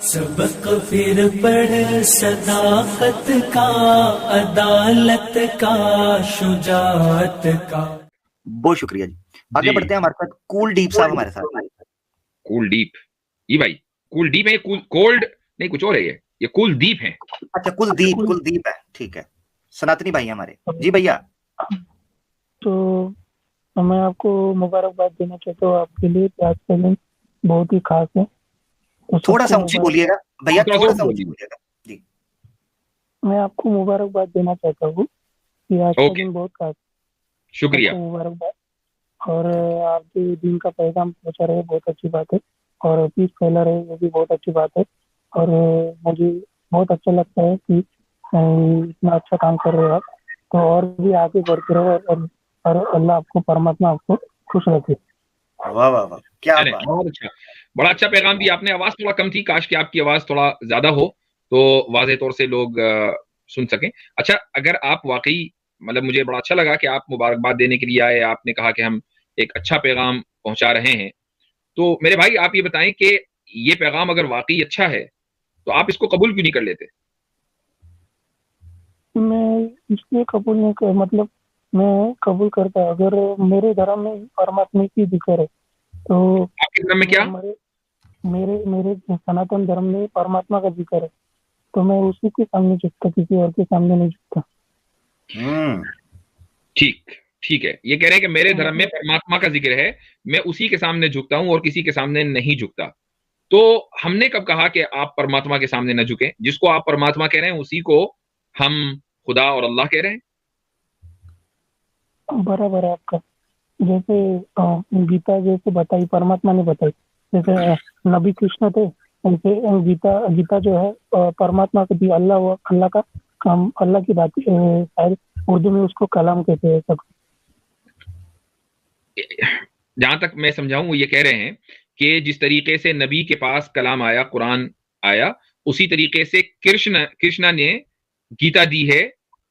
सबक फिर पढ़ सदाकत का, अदालत का, शुजाअत का। बहुत शुक्रिया जी। आगे बढ़ते हैं हमारे साथ कुलदीप साहब हमारे साथ। कुलदीप, ये भाई कुलदीप है, कोल्ड नहीं कुछ और है ये कुलदीप है। अच्छा कुलदीप है, ठीक है। सनातनी भाई हमारे जी भैया। तो मैं आपको मुबारकबाद देना चाहता हूँ आपके लिए, आज का दिन बहुत ही खास है। तो थोड़ा सा ऊंची बोलिएगा भैया, थोड़ा सा ऊंची बोलिएगा जी। मैं आपको मुबारकबाद देना चाहता हूँ कि आज का दिन बहुत खास है। शुक्रिया, मुबारकबाद। और आप जो दिन का पैगाम पहुंचा रहे हैं बहुत अच्छी बात है, और पीस फैला रहे वो भी बहुत अच्छी बात है। और मुझे बहुत अच्छा लगता है कि इतना अच्छा काम कर रहे हो आप, तो और भी आगे बढ़ते रहो और अल्लाह आपको, परमात्मा आपको खुश रखे। वाह वाह वाह, क्या बात। बहुत अच्छा, बड़ा अच्छा पैगाम दिया आपने। आवाज थोड़ा कम थी, काश कि आपकी आवाज थोड़ा ज्यादा हो तो वाज़ेह तौर से लोग सुन सकें। अच्छा, अगर आप वाकई मतलब मुझे बड़ा अच्छा लगा कि आप मुबारकबाद देने के लिए आए, आपने कहा कि हम एक अच्छा पैगाम पहुंचा रहे हैं। तो मेरे भाई आप ये बताएं कि ये पैगाम अगर वाकई अच्छा है तो आप इसको कबूल क्यों नहीं कर लेते? मैं इसलिए कबूल नहीं कर, मतलब मैं कबूल करता अगर मेरे धर्म में परमात्मा की जिक्र है तो। आपके धर्म में क्या? मेरे मेरे सनातन धर्म में परमात्मा का जिक्र है, तो मैं उसी के सामने झुकता, किसी और के सामने नहीं झुकता। ठीक ठीक है, ये कह रहे हैं कि मेरे धर्म में परमात्मा का जिक्र है, मैं उसी के सामने झुकता हूं और किसी के सामने नहीं झुकता। तो हमने कब कहा कि आप परमात्मा के सामने न झुकें? जिसको आप परमात्मा कह रहे हैं उसी को हम खुदा और अल्लाह कह रहे हैं। बराबर है आपका। जैसे गीता जैसे बताई, परमात्मा ने बताई, जैसे नबी कृष्ण थे, ऐसे गीता जो है परमात्मा को दी। अल्लाह का काम, अल्लाह की बात, शायद उर्दू में उसको कलाम कहते हैं सब। जहां तक मैं समझाऊं वो ये कह रहे हैं कि जिस तरीके से नबी के पास कलाम आया, कुरान आया, उसी तरीके से कृष्णा ने गीता दी है।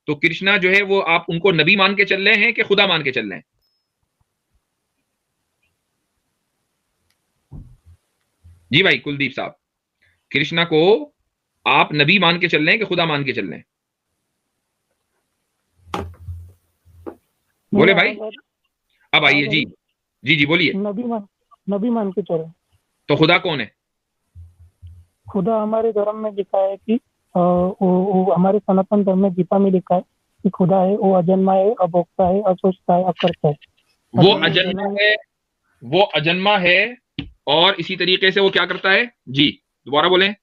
तो कृष्णा जो है वो आप उनको नबी मान के चल रहे हैं कि खुदा मान के चल रहे हैं? जी भाई कुलदीप साहब, कृष्णा को आप नबी मान के चल रहे हैं कि खुदा मान के चल रहे हैं? बोले भाई, अब आइए जी जी जी बोलिए। नबी मान के चले। तो खुदा कौन है? खुदा हमारे धर्म में लिखा है कि वो हमारे सनातन धर्म में गीता में लिखा है कि खुदा है, वो अजन्मा है, अभोक्ता है, असोचता है, अकर्ता है। वो अजन्मा है और इसी तरीके से वो क्या करता है? जी दोबारा बोलें।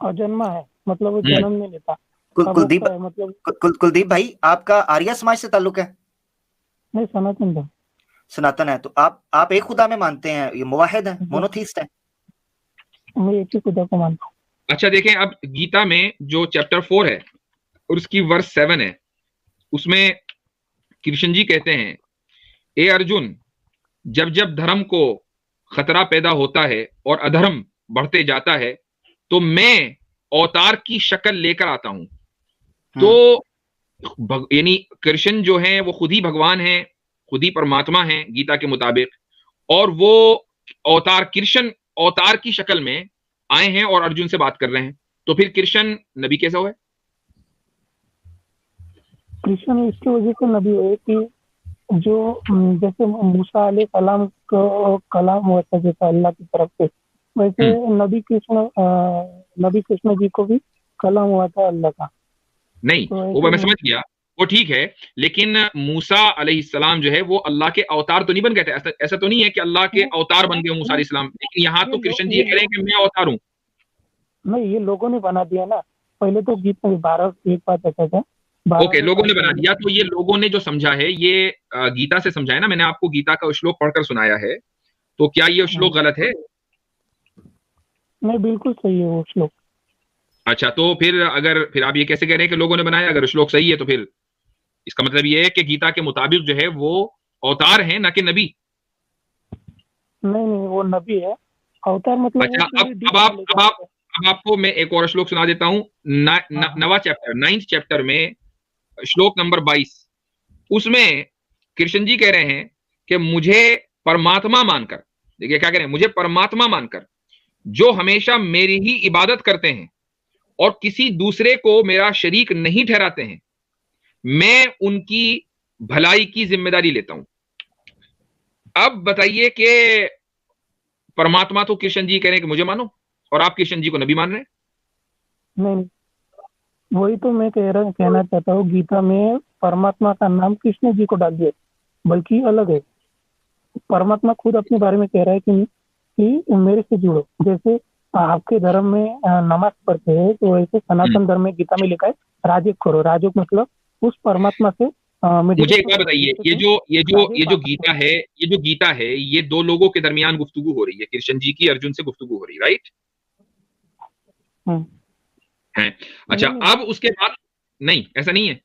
अजन्मा है मतलब वो जन्म नहीं लेता। कुलदीप भाई, आपका आर्य समाज से ताल्लुक है? नहीं, सनातन धर्म। सनातन है, तो आप एक खुदा में मानते हैं, ये मुवाहिद है, मोनोथीस्ट है? मैं एक ही खुदा को मानता हूँ। अच्छा देखें, अब गीता में जो चैप्टर 4 है और उसकी वर्स 7 है, उसमें कृष्ण जी कहते हैं, ए अर्जुन, जब जब धर्म को खतरा पैदा होता है और अधर्म बढ़ते जाता है तो मैं अवतार की शक्ल लेकर आता हूं। तो यानी कृष्ण जो है वो खुद ही भगवान है, खुद ही परमात्मा है गीता के मुताबिक, और वो अवतार कृष्ण अवतार की शक्ल में आए हैं और अर्जुन से बात कर रहे हैं। तो फिर कृष्ण नबी कैसा हुआ? कृष्ण इसकी वजह से नबी हुए कि जो जैसे मूसा अलैहिस्सलाम को कलाम हुआ था जैसा अल्लाह की तरफ से, वैसे नबी कृष्ण जी को भी कलाम हुआ था अल्लाह का। नहीं तो वो मैं समझ गया, वो ठीक है, लेकिन मूसा अलैहिस्सलाम जो है वो अल्लाह के अवतार तो नहीं बन गए थे। ऐसा तो नहीं है कि अल्लाह के अवतार बन गए मूसा अलैहिस्सलाम, लेकिन यहाँ तो कृष्ण जी कह रहे हैं कि मैं अवतार हूँ। नहीं, ये लोगों ने बना दिया ना। पहले तो गीत में 12 एक बात ऐसा था। ओके, लोगों ने बना दिया। तो ये लोगों ने जो समझा है ये गीता से समझा है ना। मैंने आपको गीता का श्लोक पढ़कर सुनाया है, तो क्या ये श्लोक गलत है? नहीं, बिल्कुल सही है वो श्लोक। अच्छा, तो फिर आप ये कैसे कह रहे हैं कि लोगों ने बनाया? अगर श्लोक सही है तो फिर इसका मतलब ये है कि गीता के मुताबिक जो है वो अवतार है ना कि नबी? नहीं, वो नबी है, अवतार मतलब। अच्छा, अब आपको मैं एक और श्लोक सुना देता हूं। 9th चैप्टर में श्लोक नंबर 22, उसमें कृष्ण जी कह रहे हैं कि मुझे परमात्मा मानकर, देखिए क्या कह रहे हैं, मुझे परमात्मा मानकर जो हमेशा मेरी ही इबादत करते हैं और किसी दूसरे को मेरा शरीक नहीं ठहराते हैं, मैं उनकी भलाई की जिम्मेदारी लेता हूं। अब बताइए कि परमात्मा तो कृष्ण जी कह रहे हैं कि मुझे मानो, और आप कृष्ण जी को नबी मान रहे हैं। नहीं, वही तो मैं कहना चाहता हूँ, गीता में परमात्मा का नाम कृष्ण जी को डाल दिया, बल्कि अलग है। परमात्मा खुद अपने बारे में कह रहा है कि मेरे से जुड़ो। जैसे आपके धर्म में नमाज पढ़ते हैं, तो वैसे सनातन धर्म में गीता में लिखा है राजयोग करो। राजयोग मतलब उस परमात्मा से मुझे एक बात बताइए, ये जो गीता है, ये दो लोगों के दरमियान गुफ्तगू हो रही है, कृष्ण जी की अर्जुन से गुफ्तगू हो रही है, राइट? है। अच्छा, अब उसके बाद नहीं, ऐसा नहीं है।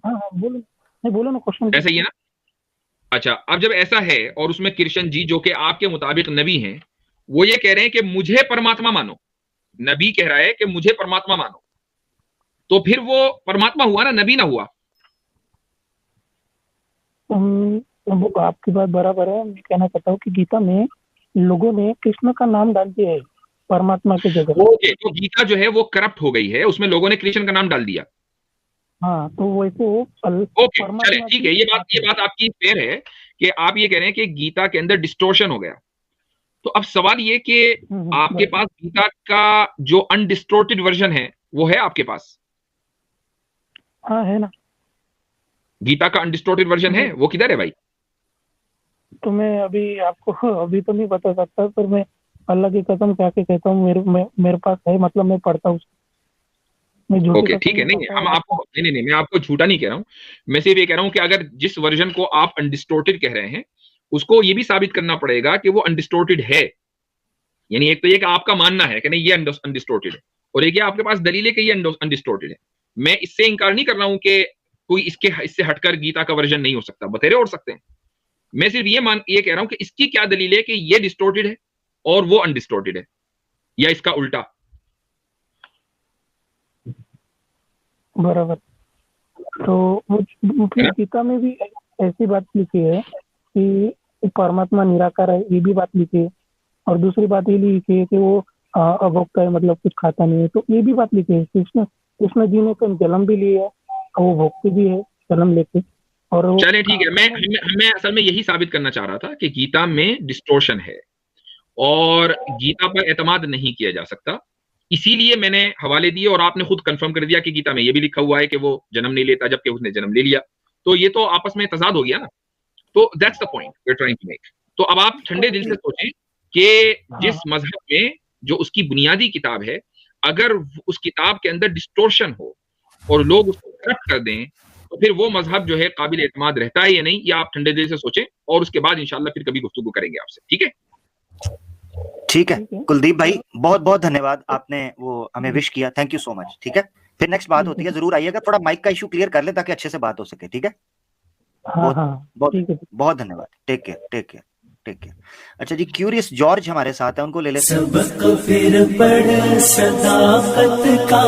हाँ, बोलो ना, क्वेश्चन ऐसा ही है ना? अच्छा, अब जब ऐसा है और उसमें कृष्ण जी जो कि आपके मुताबिक नबी हैं, वो ये कह रहे हैं कि मुझे परमात्मा मानो, नबी कह रहा है कि मुझे परमात्मा मानो, तो फिर वो परमात्मा हुआ ना, नबी ना हुआ? आपकी बात बराबर है। मैं कहना चाहता हूँ कि गीता में लोगों ने कृष्ण का नाम डाल दिया है परमात्मा की जगह। तो गीता जो है वो करप्ट हो गई है, उसमें लोगों ने कृष्ण का नाम डाल दिया। हाँ, तो वैसे ओके, चले, ठीक है, ये बात आपकी फेयर है कि आप ये कह रहे हैं कि गीता के अंदर डिस्टोर्शन हो गया। तो अब सवाल ये कि आपके पास गीता का जो अनडिस्टोर्टेड वर्जन है वो है आपके पास? हाँ, है ना। गीता का अनडिस्टोर्टेड वर्जन है, वो किधर है भाई? तो मैं अभी तो नहीं बता सकता, पर मैं अल्लाह की कसम क्या के कहता हूँ, मेरे पास है, मतलब मैं पढ़ता हूँ। ओके, ठीक है, नहीं हम आपको नहीं, मैं आपको झूठा नहीं कह रहा हूँ, मैं सिर्फ ये कह रहा हूँ कि अगर जिस वर्जन को आप अनडिस्टोर्टेड कह रहे हैं, उसको ये भी साबित करना पड़ेगा कि वो अनडिस्टोर्टेड है। यानी एक तो ये कि आपका मानना है कि नहीं ये अनडिस्टोर्टेड है, और एक ये आपके पास दलील है कि ये अनडिस्टोर्टेड है। मैं इससे इंकार नहीं कर रहा हूं कि कोई इससे हटकर गीता का वर्जन नहीं हो सकता, बतेरे हो सकते हैं। मैं सिर्फ ये कह रहा हूं कि इसकी क्या दलील है कि ये डिस्टोर्टेड है और वो अनडिस्टोर्टेड है, या इसका उल्टा। बराबर। तो गीता में भी ऐसी बात लिखी है कि परमात्मा निराकार है, ये भी बात लिखी है। और दूसरी बात ये लिखी है कि वो अभोक्ता है, मतलब कुछ खाता नहीं है, तो ये भी बात लिखी है। कृष्ण जी ने तो जन्म भी लिया है, वो भोक्ति भी है जन्म लेके। और चले, ठीक है, मैं असल में यही साबित करना चाह रहा था कि गीता में डिस्टोर्शन है और गीता पर एतमाद नहीं किया जा सकता, इसीलिए मैंने हवाले दिए और आपने खुद कंफर्म कर दिया कि गीता में ये भी लिखा हुआ है कि वो जन्म नहीं लेता, जबकि उसने जन्म ले लिया। तो ये तो आपस में तजाद हो गया ना। तो that's the point we are trying to make. तो अब आप ठंडे दिल से सोचें कि जिस मजहब में जो उसकी बुनियादी किताब है, अगर उस किताब के अंदर डिस्टोर्शन हो और लोग उसको करप्ट कर दें, तो फिर वो मजहब जो है काबिल एतमाद रहता है या नहीं, ये आप ठंडे दिल से सोचें, और उसके बाद इंशाल्लाह फिर कभी गुफ्तगू करेंगे आपसे। ठीक है? ठीक है कुलदीप भाई, बहुत बहुत धन्यवाद, आपने वो हमें विश किया, थैंक यू सो मच। ठीक है, फिर नेक्स्ट बात होती है, जरूर आइएगा, थोड़ा माइक का इशू क्लियर कर ले ताकि अच्छे से बात हो सके। ठीक है, बहुत धन्यवाद, टेक केयर। अच्छा जी, क्यूरियस जॉर्ज हमारे साथ है, उनको ले लेते हैं। सबक फिर पढ़ सदाकत का,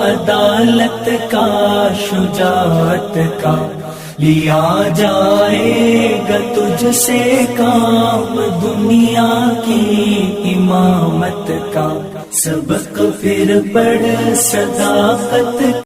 अदालत का, शुजाअत का, लिया जाएगा तुझसे काम दुनिया की इमामत का। सबक फिर पढ़ सदाकत